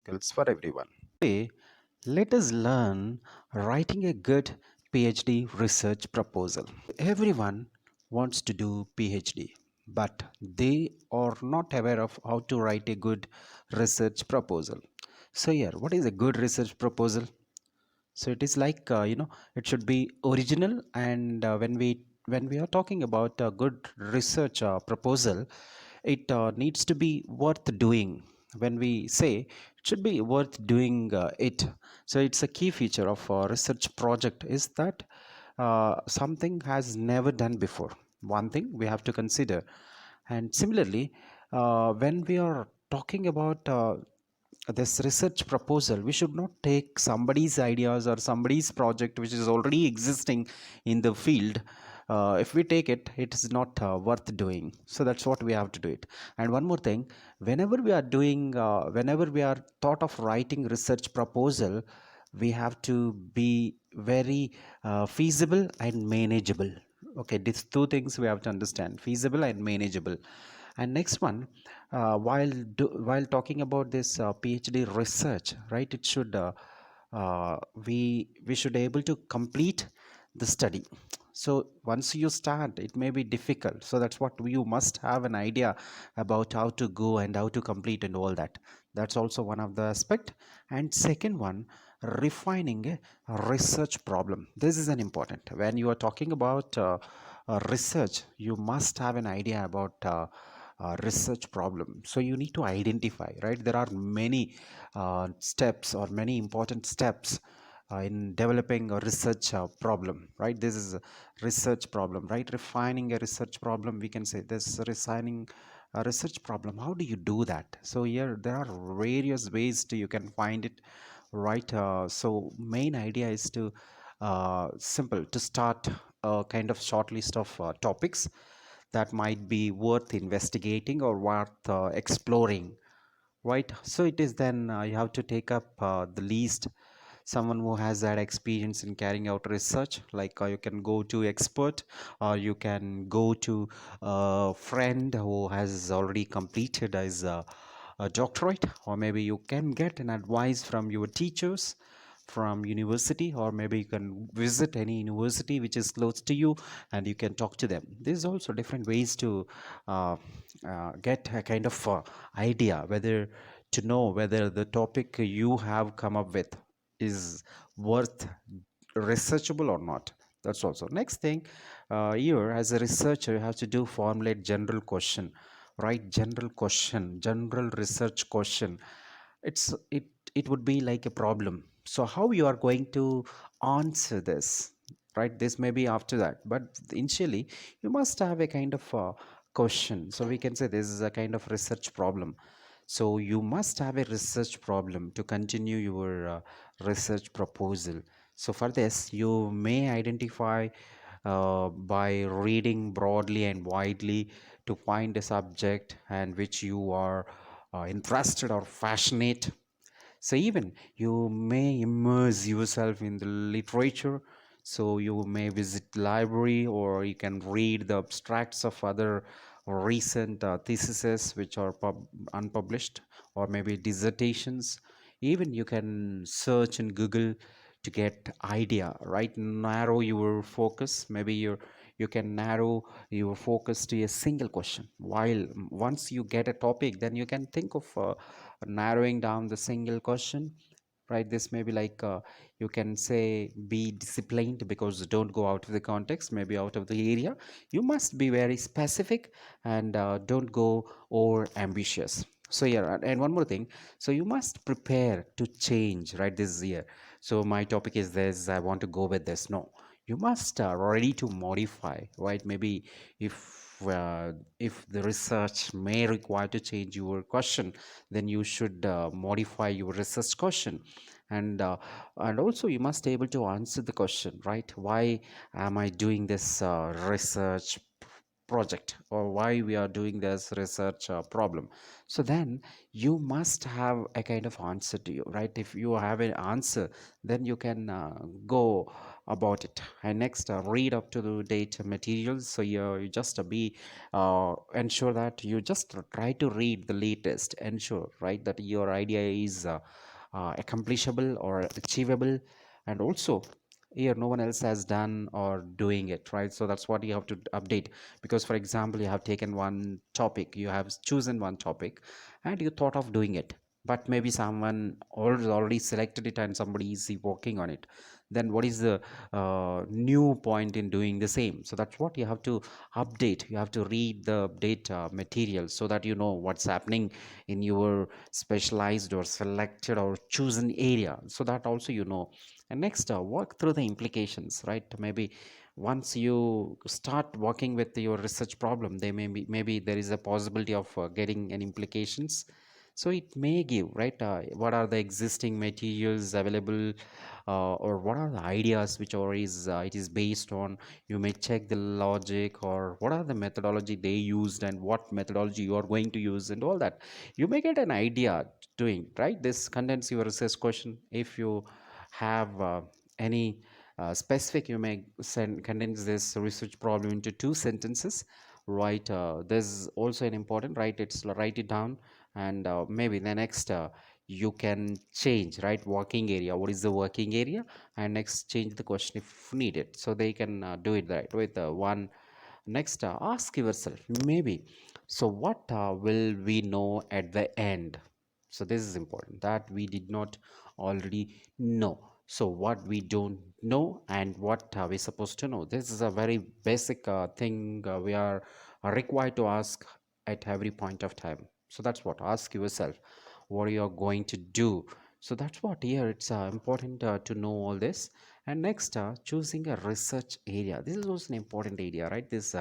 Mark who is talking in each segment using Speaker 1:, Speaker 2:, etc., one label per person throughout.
Speaker 1: skills for everyone. Today, let us learn writing a good PhD research proposal. Everyone wants to do PhD, but they are not aware of how to write a good research proposal. So here, what is a good research proposal? So it is like it should be original, and when we are talking about a good research proposal, it needs to be worth doing. When we say it should be worth doing it, so it's a key feature of a research project is that something has never done before. One thing we have to consider, and similarly, when we are talking about this research proposal, we should not take somebody's ideas or somebody's project which is already existing in the field. If we take it, it is not worth doing. So that's what we have to do it. And one more thing, whenever we are thought of writing research proposal, we have to be very feasible and manageable. Okay, these two things we have to understand: feasible and manageable. And next one, while talking about this PhD research, right? It should we should able to complete the study. So once you start, it may be difficult. So that's what you must have an idea about how to go and how to complete and all that. That's also one of the aspect. And second one, refining a research problem. This is an important. When you are talking about research, you must have an idea about research problem. So you need to identify, right? There are many steps or many important steps in developing a research problem, right? This is a research problem, right? Refining a research problem, we can say this: refining a research problem. How do you do that? So here there are various ways to you can find it, right? So main idea is to simple to start a kind of short list of topics that might be worth investigating or worth exploring, right? So it is then you have to take up the least someone who has that experience in carrying out research, like you can go to expert, or you can go to a friend who has already completed his a doctorate, or maybe you can get an advice from your teachers from university, or maybe you can visit any university which is close to you and you can talk to them. There's also different ways to uh, get a kind of idea whether to know whether the topic you have come up with is worth researchable or not. That's also next thing. Here as a researcher you have to do formulate general question, right? General research question. It would be like a problem. So how you are going to answer this, right? This may be after that, but initially you must have a kind of question. So we can say this is a kind of research problem. So you must have a research problem to continue your research proposal. So for this, you may identify by reading broadly and widely to find a subject and which you are interested or passionate. So even you may immerse yourself in the literature. So you may visit library, or you can read the abstracts of other recent theses which are unpublished, or maybe dissertations. Even you can search in Google to get idea, right? Narrow your focus. Maybe you can narrow your focus to a single question. While once you get a topic, then you can think of narrowing down the single question, right? This may be like you can say be disciplined, because don't go out of the context, maybe out of the area. You must be very specific, and don't go over ambitious. So yeah, and one more thing, so you must prepare to change, right? This is here. So my topic is this, I want to go with this. No, you must ready to modify, right? Maybe if the research may require to change your question, then you should modify your research question. And also you must able to answer the question, right? Why am I doing this research project, or why we are doing this research problem. So then you must have a kind of answer to you, right? If you have an answer, then you can go about it. And next, read up to the date materials. So you just be ensure that you just try to read the latest, ensure, right, that your idea is accomplishable or achievable. And also, here no one else has done or doing it, right? So that's what you have to update. Because for example, you have taken one topic, you have chosen one topic, and you thought of doing it, but maybe someone already selected it and somebody is working on it. Then what is the new point in doing the same? So that's what you have to update. You have to read the update material, so that you know what's happening in your specialized or selected or chosen area, so that also you know. And next, work through the implications, right? Maybe once you start working with your research problem, there may be, maybe there is a possibility of getting an implications. So it may give, right, what are the existing materials available, or what are the ideas which are is it is based on. You may check the logic, or what are the methodology they used, and what methodology you are going to use, and all that. You may get an idea doing, right? This condense your research question. If you have any specific, you may send condense this research problem into two sentences, right? There's also an important, right? It's write it down. And maybe the next, you can change, right? Working area, what is the working area? And next, change the question if needed, so they can do it right with one. Next, ask yourself, maybe, so what will we know at the end? So this is important, that we did not already know. So what we don't know, and what are we supposed to know? This is a very basic thing we are required to ask at every point of time. So that's what, ask yourself what you are going to do. So that's what, here it's important to know all this. And next, choosing a research area. This is also an important area, right? This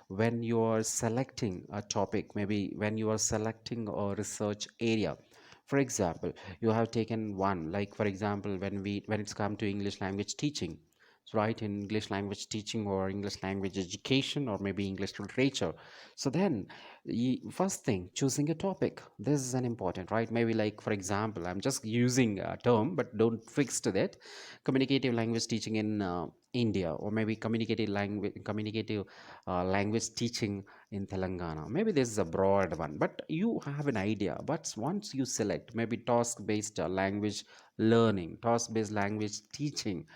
Speaker 1: when you are selecting a topic, maybe when you are selecting a research area. For example, you have taken one, like for example, when it's come to English language teaching, so right, in English language teaching or English language education or maybe English literature. So then, first thing, choosing a topic. This is an important, right? Maybe like for example, I'm just using a term, but don't fix to that. Communicative language teaching in India, or maybe communicative language teaching in Telangana. Maybe this is a broad one, but you have an idea. But once you select, maybe task-based language learning, task-based language teaching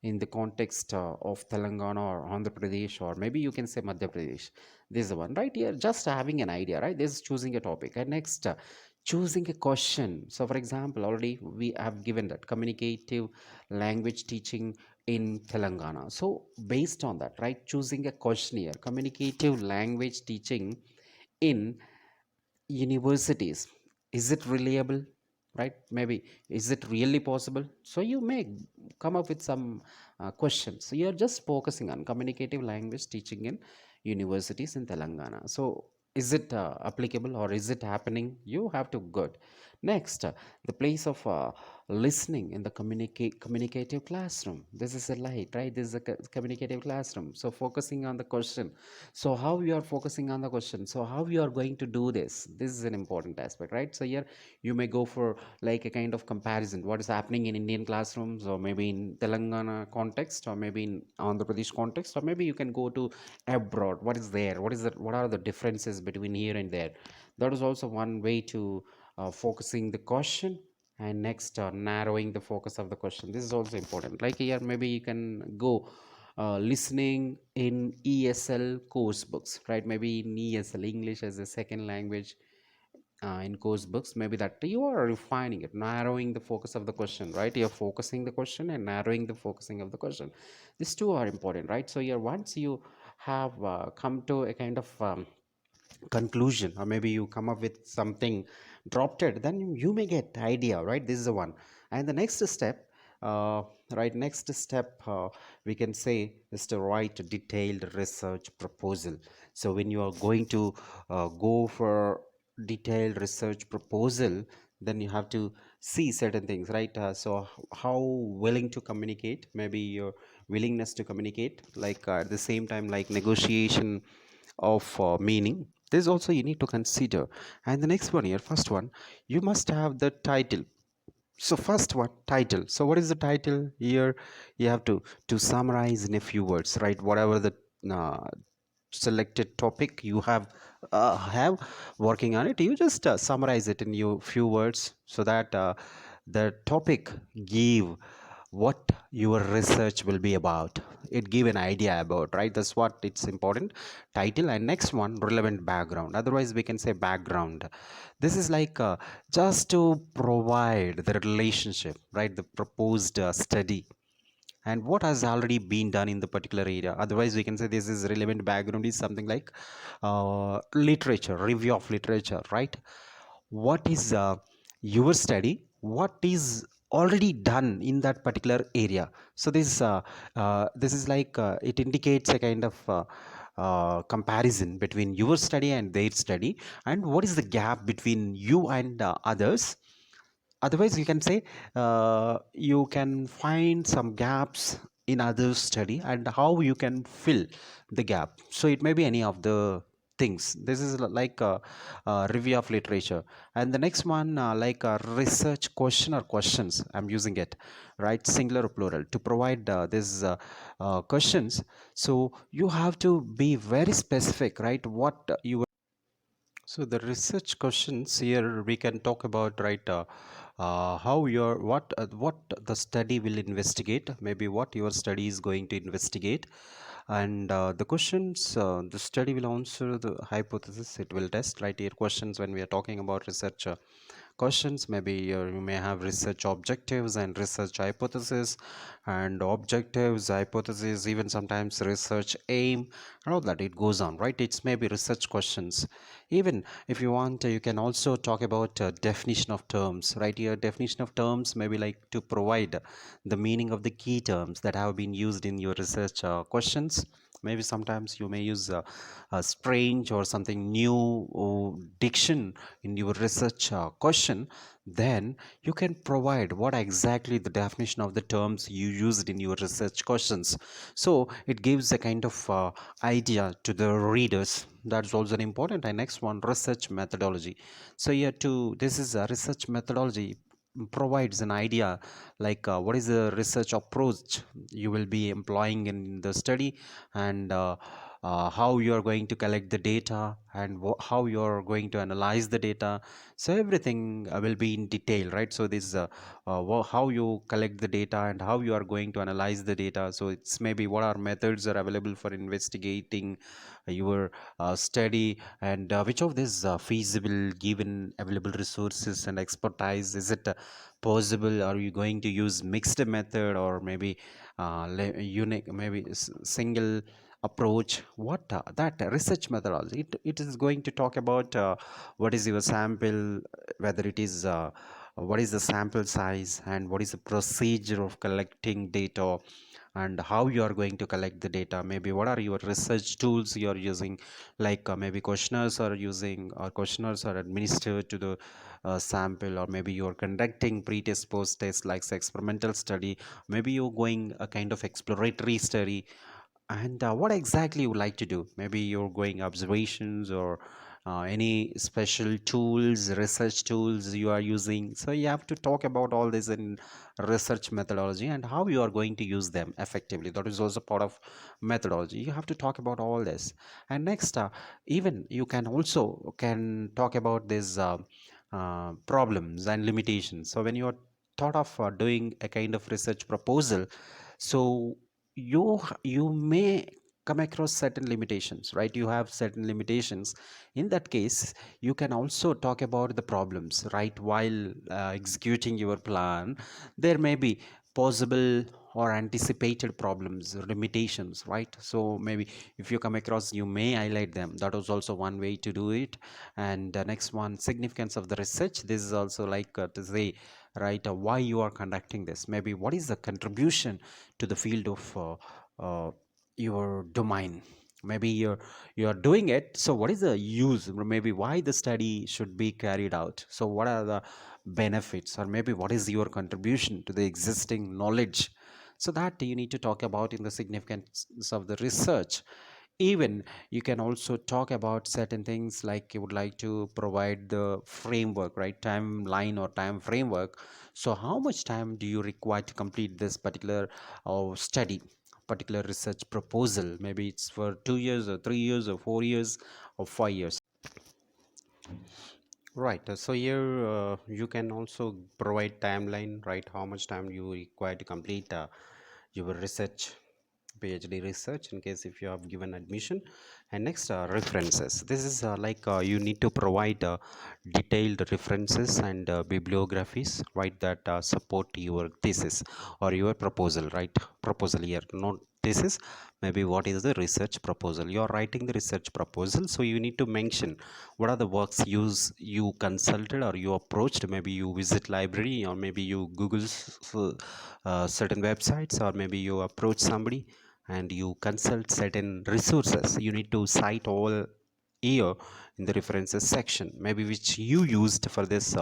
Speaker 1: in the context of Telangana or Andhra Pradesh, or maybe you can say Madhya Pradesh. This is the one, right? Here, just having an idea, right? This is choosing a topic. And next, choosing a question. So, for example, already we have given that communicative language teaching in Telangana. So, based on that, right, choosing a question here, communicative language teaching in universities. Is it reliable, right? Maybe, is it really possible? So you may come up with some questions. So you're just focusing on communicative language teaching in universities in Telangana. So is it applicable, or is it happening? You have to good. Next, the place of listening in the communicative classroom. This is a light, right? This is a communicative classroom. So focusing on the question. So how you are focusing on the question, so how you are going to do this is an important aspect, right? So here you may go for like a kind of comparison, what is happening in Indian classrooms, or maybe in Telangana context, or maybe in Andhra Pradesh context, or maybe you can go to abroad. What is there, what are the differences between here and there? That is also one way to focusing the question. And next, narrowing the focus of the question. This is also important. Like here, maybe you can go listening in ESL course books, right? Maybe in ESL, English as a second language, in course books, maybe that you are refining it, narrowing the focus of the question, right? You're focusing the question and narrowing the focusing of the question. These two are important, right? So here, once you have come to a kind of conclusion, or maybe you come up with something dropped it, then you may get idea, right? This is the one. And the next step, uh, right, next step, we can say, is to write a detailed research proposal. So when you are going to go for detailed research proposal, then you have to see certain things, right? So how willing to communicate, maybe your willingness to communicate, like at the same time, like negotiation of meaning. This also you need to consider. And the next one here, first one, you must have the title. So first one, title. So what is the title here? You have to summarize in a few words, right? Whatever the uh, selected topic you have working on it, you just summarize it in your few words, so that the topic give what your research will be about. It give an idea about, right? That's what it's important. Title. And next one, relevant background, otherwise we can say background. This is like just to provide the relationship, right? The proposed study and what has already been done in the particular area. Otherwise we can say this is relevant background is something like literature, review of literature, right? What is your study, what is already done in that particular area. So this is like it indicates a kind of comparison between your study and their study, and what is the gap between you and others. Otherwise you can say you can find some gaps in other study and how you can fill the gap. So it may be any of the things. This is like a review of literature. And the next one, like a research question or questions, I'm using it, right? Singular or plural to provide these questions. So you have to be very specific, right? What you. So the research questions here we can talk about, right? How your what the study will investigate, maybe what your study is going to investigate, and the questions the study will answer the hypothesis it will test, right? Here questions when we are talking about research questions, maybe you may have research objectives and research hypothesis, and objectives, hypothesis, even sometimes research aim, and all that it goes on, right? It's maybe research questions. Even if you want, you can also talk about definition of terms, right? Here definition of terms maybe like to provide the meaning of the key terms that have been used in your research questions. Maybe sometimes you may use a strange or something new diction in your research question. Then you can provide what exactly the definition of the terms you used in your research questions. So it gives a kind of idea to the readers. That's also an important. And next one, research methodology. So here too, this is a research methodology provides an idea like what is the research approach you will be employing in the study, and how you are going to collect the data, and how you are going to analyze the data. So everything will be in detail, right? So this how you collect the data and how you are going to analyze the data. So it's maybe what are methods are available for investigating your study, and which of these feasible given available resources and expertise. Is it possible? Are you going to use mixed method, or maybe unique, maybe single approach? What that research methodology, it is going to talk about what is your sample, whether it is what is the sample size, and what is the procedure of collecting data, and how you are going to collect the data. Maybe what are your research tools you are using, like maybe questionnaires are using, or questionnaires are administered to the sample, or maybe you're conducting pre-test post-test like experimental study, maybe you're going a kind of exploratory study. And what exactly you would like to do? Maybe you're going observations, or any special tools, research tools you are using. So you have to talk about all this in research methodology and how you are going to use them effectively. That is also part of methodology. You have to talk about all this. And next, even you can also can talk about these problems and limitations. So when you are thought of doing a kind of research proposal, so you may come across certain limitations, right? You have certain limitations. In that case, you can also talk about the problems, right? While executing your plan, there may be possible or anticipated problems, limitations, right? So maybe if you come across, you may highlight them. That was also one way to do it. And next one, significance of the research. This is also like to say, right, why you are conducting this, maybe what is the contribution to the field of your domain. Maybe you're doing it, so what is the use, or maybe why the study should be carried out. So what are the benefits, or maybe what is your contribution to the existing knowledge. So that you need to talk about in the significance of the research. Even you can also talk about certain things, like you would like to provide the framework, right? Timeline or time framework. So how much time do you require to complete this particular study, particular research proposal? Maybe it's for 2 years or 3 years or 4 years or 5 years.
Speaker 2: Right. So here you can also provide timeline, right? How much time you require to complete your research, PhD research, in case if you have given admission. And next, references. This is like you need to provide detailed references and bibliographies, right? That support your thesis or your proposal, right? Proposal here, not thesis. Maybe what is the research proposal? You are writing the research proposal, so you need to mention what are the works you consulted or you approached. Maybe you visit library, or maybe you google certain websites, or maybe you approach somebody and you consult certain resources. You need to cite all here in the references section, maybe which you used for this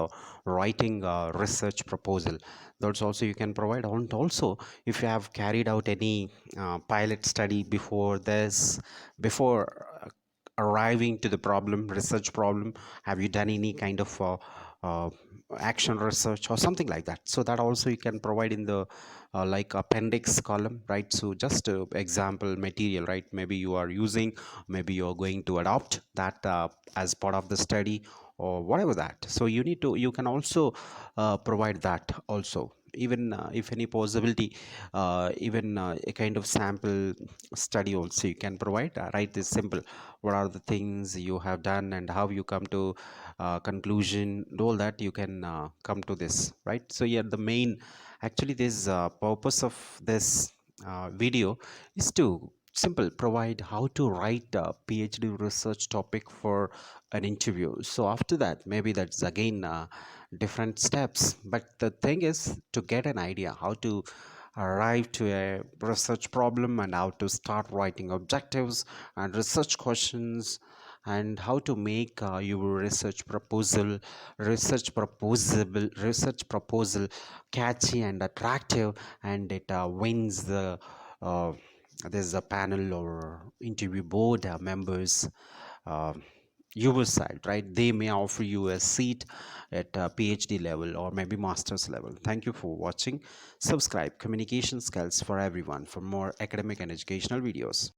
Speaker 2: writing research proposal. That's also you can provide. And also, if you have carried out any pilot study before this, before arriving to the problem, research problem, have you done any kind of uh, action research or something like that? So that also you can provide in the like appendix column, right? So just example material, right? Maybe you are using, maybe you're going to adopt that as part of the study, or whatever that. So you need to, you can also provide that also. Even if any possibility, even a kind of sample study also you can provide. Write this simple, what are the things you have done and how you come to conclusion, all that you can come to this, right? So yeah, the main, actually this purpose of this video is to simple provide how to write a PhD research topic for an interview. So after that, maybe that's again different steps, but the thing is to get an idea how to arrive to a research problem, and how to start writing objectives and research questions, and how to make your research proposal catchy and attractive, and it wins the uh, there's a panel or interview board members uh, your side, right? They may offer you a seat at PhD level or maybe master's level. Thank you for watching. Subscribe Communication Skills for Everyone for more academic and educational videos.